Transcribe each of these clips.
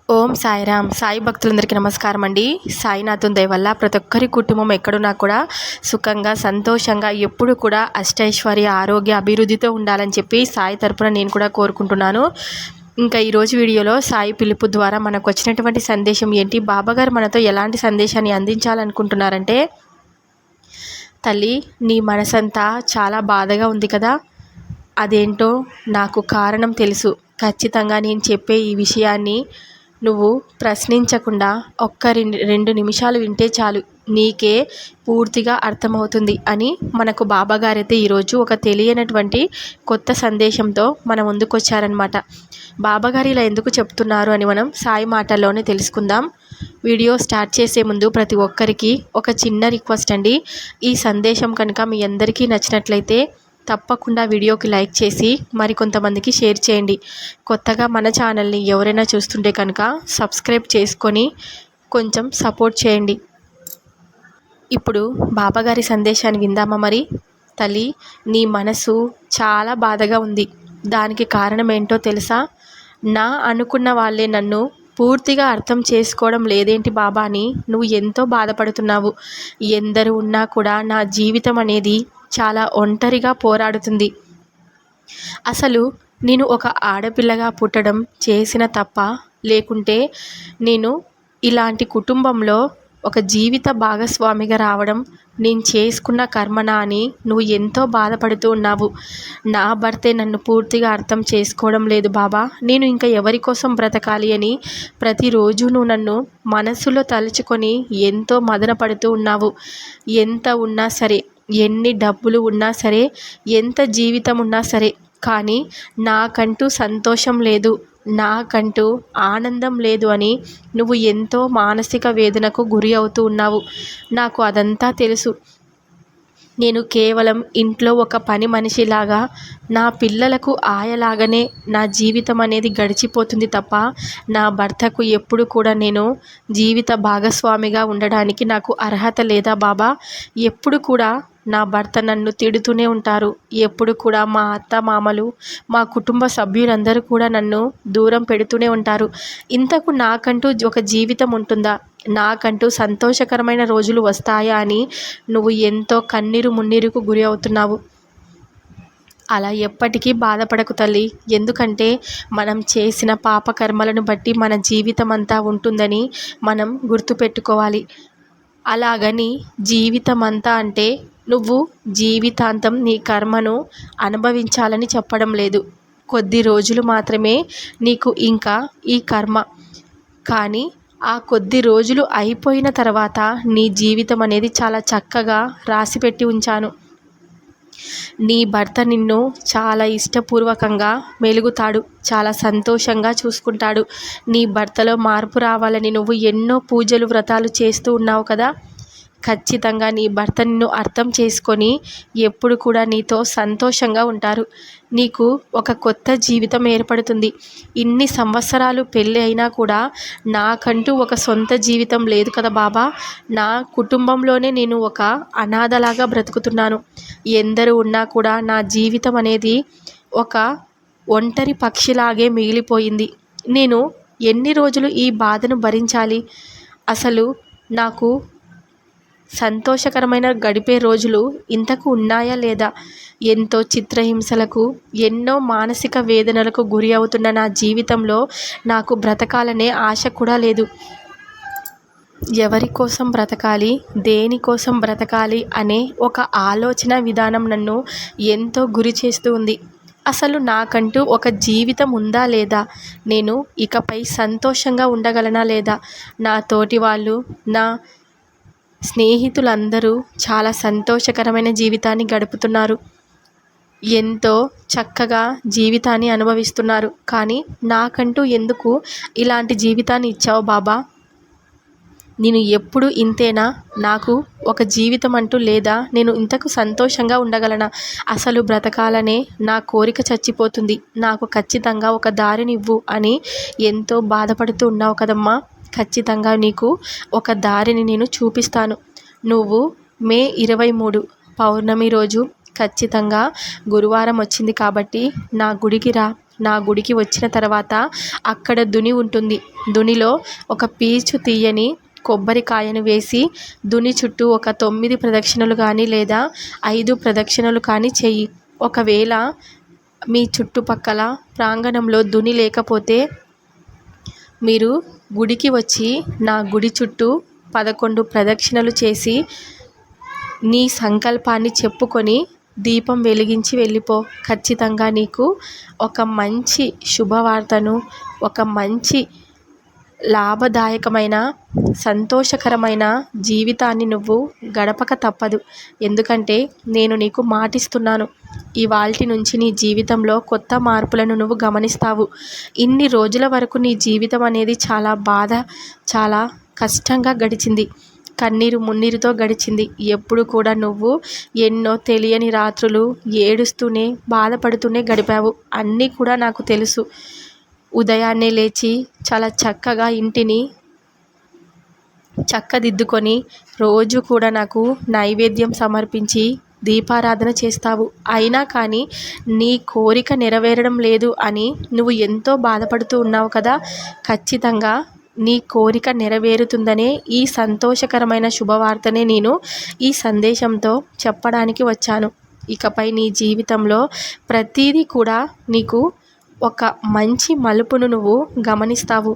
ఓం సాయిరామ్. సాయి భక్తులందరికీ నమస్కారం అండి. సాయినాథుని దయ వల్ల ప్రతి ఒక్కరి కుటుంబం ఎక్కడున్నా కూడా సుఖంగా సంతోషంగా ఎప్పుడు కూడా అష్టైశ్వర్య ఆరోగ్య అభివృద్ధితో ఉండాలని చెప్పి సాయి తరపున నేను కూడా కోరుకుంటున్నాను. ఇంకా ఈరోజు వీడియోలో సాయి పిలుపు ద్వారా మనకు వచ్చినటువంటి సందేశం ఏంటి, బాబాగారు మనతో ఎలాంటి సందేశాన్ని అందించాలనుకుంటున్నారంటే, తల్లి నీ మనసంతా చాలా బాధగా ఉంది కదా, అదేంటో నాకు కారణం తెలుసు. ఖచ్చితంగా నేను చెప్పే ఈ విషయాన్ని నువ్వు ప్రశ్నించకుండా ఒక్క రెండు నిమిషాలు వింటే చాలు, నీకే పూర్తిగా అర్థమవుతుంది అని మనకు బాబాగారైతే ఈరోజు ఒక తెలియనటువంటి కొత్త సందేశంతో మన ముందుకు వచ్చారనమాట. బాబాగారు ఇలా ఎందుకు చెప్తున్నారు అని మనం సాయి మాటల్లోనే తెలుసుకుందాం. వీడియో స్టార్ట్ చేసే ముందు ప్రతి ఒక్కరికి ఒక చిన్న రిక్వెస్ట్ అండి. ఈ సందేశం కనుక మీ అందరికీ నచ్చినట్లయితే తప్పకుండా వీడియోకి లైక్ చేసి మరికొంతమందికి షేర్ చేయండి. కొత్తగా మన ఛానల్ని ఎవరైనా చూస్తుంటే కనుక సబ్స్క్రైబ్ చేసుకొని కొంచెం సపోర్ట్ చేయండి. ఇప్పుడు బాబాగారి సందేశాన్ని విందామా మరి. తల్లి, నీ మనసు చాలా బాధగా ఉంది. దానికి కారణం ఏంటో తెలుసా? నా అనుకున్న వాళ్ళే నన్ను పూర్తిగా అర్థం చేసుకోవడం లేదేంటి బాబా అని నువ్వు ఎంతో బాధపడుతున్నావు. ఎందరు ఉన్నా కూడా నా జీవితం అనేది చాలా ఒంటరిగా పోరాడుతుంది. అసలు నేను ఒక ఆడపిల్లగా పుట్టడం చేసిన తప్ప, లేకుంటే నేను ఇలాంటి కుటుంబంలో ఒక జీవిత భాగస్వామిగా రావడం నేను చేసుకున్న కర్మనా అని నువ్వు ఎంతో బాధపడుతూ ఉన్నావు. నా భర్తే నన్ను పూర్తిగా అర్థం చేసుకోవడం లేదు బాబా, నేను ఇంకా ఎవరి కోసం బ్రతకాలి అని ప్రతిరోజు నువ్వు నన్ను మనసులో తలుచుకొని ఎంతో మదన పడుతూ ఉన్నావు. ఎంత ఉన్నా సరే, ఎన్ని డబ్బులు ఉన్నా సరే, ఎంత జీవితం ఉన్నా సరే, కానీ నాకంటూ సంతోషం లేదు, నాకంటూ ఆనందం లేదు అని నువ్వు ఎంతో మానసిక వేదనకు గురి అవుతూ ఉన్నావు. నాకు అదంతా తెలుసు. నేను కేవలం ఇంట్లో ఒక పని మనిషిలాగా, నా పిల్లలకు ఆయలాగానే నా జీవితం అనేది గడిచిపోతుంది తప్ప, నా భర్తకు ఎప్పుడు కూడా నేను జీవిత భాగస్వామిగా ఉండడానికి నాకు అర్హత లేదా బాబా. ఎప్పుడు కూడా నా భర్త నన్ను తిడుతూనే ఉంటారు. ఎప్పుడు కూడా మా అత్త మామలు, మా కుటుంబ సభ్యులందరూ కూడా నన్ను దూరం పెడుతూనే ఉంటారు. ఇంతకు నాకంటూ ఒక జీవితం ఉంటుందా, నాకంటూ సంతోషకరమైన రోజులు వస్తాయా అని నువ్వు ఎంతో కన్నీరు మున్నీరుకు గురి అవుతున్నావు. అలా ఎప్పటికీ బాధపడకు తల్లి. ఎందుకంటే మనం చేసిన పాపకర్మలను బట్టి మన జీవితం అంతా ఉంటుందని మనం గుర్తుపెట్టుకోవాలి. అలాగని జీవితం అంతా అంటే నువ్వు జీవితాంతం నీ కర్మను అనుభవించాలని చెప్పడం లేదు. కొద్ది రోజులు మాత్రమే నీకు ఇంకా ఈ కర్మ. కానీ ఆ కొద్ది రోజులు అయిపోయిన తర్వాత నీ జీవితం అనేది చాలా చక్కగా రాసిపెట్టి ఉంచాను. నీ భర్త నిన్ను చాలా ఇష్టపూర్వకంగా మెలుగుతాడు, చాలా సంతోషంగా చూసుకుంటాడు. నీ భర్తలో మార్పు రావాలని నువ్వు ఎన్నో పూజలు వ్రతాలు చేస్తూ ఉన్నావు కదా. ఖచ్చితంగా నీ భర్త నిన్ను అర్థం చేసుకొని ఎప్పుడు కూడా నీతో సంతోషంగా ఉంటారు. నీకు ఒక కొత్త జీవితం ఏర్పడుతుంది. ఇన్ని సంవత్సరాలు పెళ్ళి అయినా కూడా నాకంటూ ఒక సొంత జీవితం లేదు కదా బాబా. నా కుటుంబంలోనే నేను ఒక అనాథలాగా బ్రతుకుతున్నాను. ఎందరు ఉన్నా కూడా నా జీవితం అనేది ఒక ఒంటరి పక్షిలాగే మిగిలిపోయింది. నేను ఎన్ని రోజులు ఈ బాధను భరించాలి? అసలు నాకు సంతోషకరమైన గడిపే రోజులు ఇంతకు ఉన్నాయా లేదా? ఎంతో చిత్రహింసలకు, ఎన్నో మానసిక వేదనలకు గురి అవుతున్న నా జీవితంలో నాకు బ్రతకాలనే ఆశ కూడా లేదు. ఎవరి కోసం బ్రతకాలి, దేనికోసం బ్రతకాలి అనే ఒక ఆలోచన విధానం నన్ను ఎంతో గురి చేస్తూ ఉంది. అసలు నాకంటూ ఒక జీవితం ఉందా లేదా? నేను ఇకపై సంతోషంగా ఉండగలనా లేదా? నా తోటి వాళ్ళు, నా స్నేహితులందరూ చాలా సంతోషకరమైన జీవితాన్ని గడుపుతున్నారు. ఎంతో చక్కగా జీవితాన్ని అనుభవిస్తున్నారు. కానీ నాకంటూ ఎందుకు ఇలాంటి జీవితాన్ని ఇచ్చావు బాబా? నేను ఎప్పుడు ఇంతేనా? నాకు ఒక జీవితం అంటూ లేదా? నేను ఇంతకు సంతోషంగా ఉండగలనా? అసలు బ్రతకాలనే నా కోరిక చచ్చిపోతుంది. నాకు ఖచ్చితంగా ఒక దారినివ్వు అని ఎంతో బాధపడుతూ ఉన్నావు కదమ్మా. ఖచ్చితంగా నీకు ఒక దారిని నేను చూపిస్తాను. నువ్వు మే 23 పౌర్ణమి రోజు ఖచ్చితంగా గురువారం వచ్చింది కాబట్టి నా గుడికి రా. నా గుడికి వచ్చిన తర్వాత అక్కడ దుని ఉంటుంది. దునిలో ఒక పీచు తీయని కొబ్బరికాయను వేసి దుని చుట్టూ ఒక 9 ప్రదక్షిణలు కానీ లేదా 5 ప్రదక్షిణలు కానీ చెయ్యి. ఒకవేళ మీ చుట్టుపక్కల ప్రాంగణంలో దుని లేకపోతే మీరు గుడికి వచ్చి నా గుడి చుట్టూ 11 ప్రదక్షిణలు చేసి నీ సంకల్పాన్ని చెప్పుకొని దీపం వెలిగించి వెళ్ళిపో. ఖచ్చితంగా నీకు ఒక మంచి శుభవార్తను, ఒక మంచి లాభదాయకమైన సంతోషకరమైన జీవితాన్ని నువ్వు గడపక తప్పదు. ఎందుకంటే నేను నీకు మాటిస్తున్నాను, ఇవాల్టి నుంచి నీ జీవితంలో కొత్త మార్పులను నువ్వు గమనిస్తావు. ఇన్ని రోజుల వరకు నీ జీవితం అనేది చాలా కష్టంగా గడిచింది. కన్నీరు మున్నీరుతో గడిచింది. ఎప్పుడు కూడా నువ్వు ఎన్నో తెలియని రాత్రులు ఏడుస్తూనే బాధపడుతూనే గడిపావు. అన్నీ కూడా నాకు తెలుసు. ఉదయాన్నే లేచి చాలా చక్కగా ఇంటిని చక్కదిద్దుకొని రోజు కూడా నాకు నైవేద్యం సమర్పించి దీపారాధన చేస్తావు. అయినా కానీ నీ కోరిక నెరవేరడం లేదు అని నువ్వు ఎంతో బాధపడుతూ ఉన్నావు కదా. ఖచ్చితంగా నీ కోరిక నెరవేరుతుందనే ఈ సంతోషకరమైన శుభవార్తనే నేను ఈ సందేశంతో చెప్పడానికి వచ్చాను. ఇకపై నీ జీవితంలో ప్రతిదీ కూడా నీకు ఒక మంచి మలుపును నువ్వు గమనిస్తావు.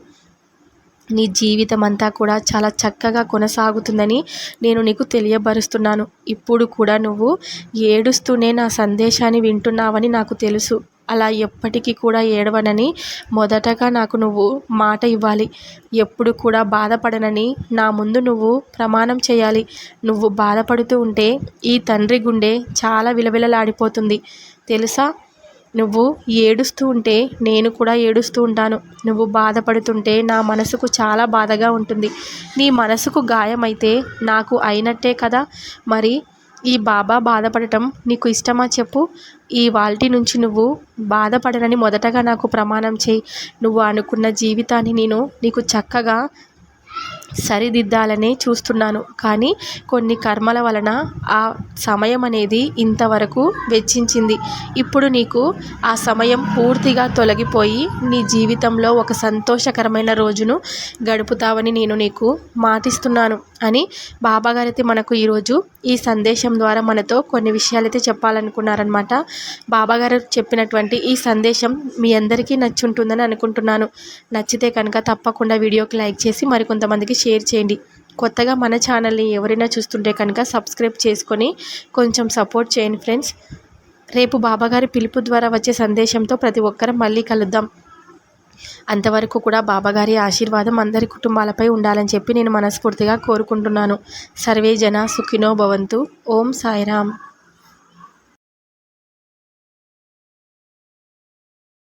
నీ జీవితం అంతా కూడా చాలా చక్కగా కొనసాగుతుందని నేను నీకు తెలియబరుస్తున్నాను. ఇప్పుడు కూడా నువ్వు ఏడుస్తూనే నా సందేశాన్ని వింటున్నావని నాకు తెలుసు. అలా ఎప్పటికీ కూడా ఏడవనని మొదటగా నాకు నువ్వు మాట ఇవ్వాలి. ఎప్పుడు కూడా బాధపడనని నా ముందు నువ్వు ప్రమాణం చేయాలి. నువ్వు బాధపడుతూ ఉంటే ఈ తండ్రి గుండె చాలా విలవిలలాడిపోతుంది తెలుసా. నువ్వు ఏడుస్తూ ఉంటే నేను కూడా ఏడుస్తూ ఉంటాను. నువ్వు బాధపడుతుంటే నా మనసుకు చాలా బాధగా ఉంటుంది. నీ మనసుకు గాయమైతే నాకు అయినట్టే కదా. మరి ఈ బాబా బాధపడటం నీకు ఇష్టమా చెప్పు. ఇవాల్టి నుంచి నువ్వు బాధపడనని మొదటగా నాకు ప్రమాణం చేయి. నువ్వు అనుకున్న జీవితాన్ని నేను నీకు చక్కగా సరిదిద్దాలనే చూస్తున్నాను. కానీ కొన్ని కర్మల వలన ఆ సమయం అనేది ఇంతవరకు వెచ్చించింది. ఇప్పుడు నీకు ఆ సమయం పూర్తిగా తొలగిపోయి నీ జీవితంలో ఒక సంతోషకరమైన రోజును గడుపుతావని నేను నీకు మాటిస్తున్నాను అని బాబాగారైతే మనకు ఈరోజు ఈ సందేశం ద్వారా మనతో కొన్ని విషయాలైతే చెప్పాలనుకున్నారనమాట. బాబాగారు చెప్పినటువంటి ఈ సందేశం మీ అందరికీ నచ్చుంటుందని అనుకుంటున్నాను. నచ్చితే కనుక తప్పకుండా వీడియోకి లైక్ చేసి మరికొంతమందికి షేర్ చేయండి. కొత్తగా మన ఛానల్ని ఎవరైనా చూస్తుంటే కనుక సబ్స్క్రైబ్ చేసుకొని కొంచెం సపోర్ట్ చేయండి ఫ్రెండ్స్. రేపు బాబాగారి పిలుపు ద్వారా వచ్చే సందేశంతో ప్రతి ఒక్కరం మళ్ళీ కలుద్దాం. అంతవరకు కూడా బాబాగారి ఆశీర్వాదం అందరి కుటుంబాలపై ఉండాలని చెప్పి నేను మనస్ఫూర్తిగా కోరుకుంటున్నాను. సర్వే జన సుఖినో భవంతు. ఓం సాయిరామ్.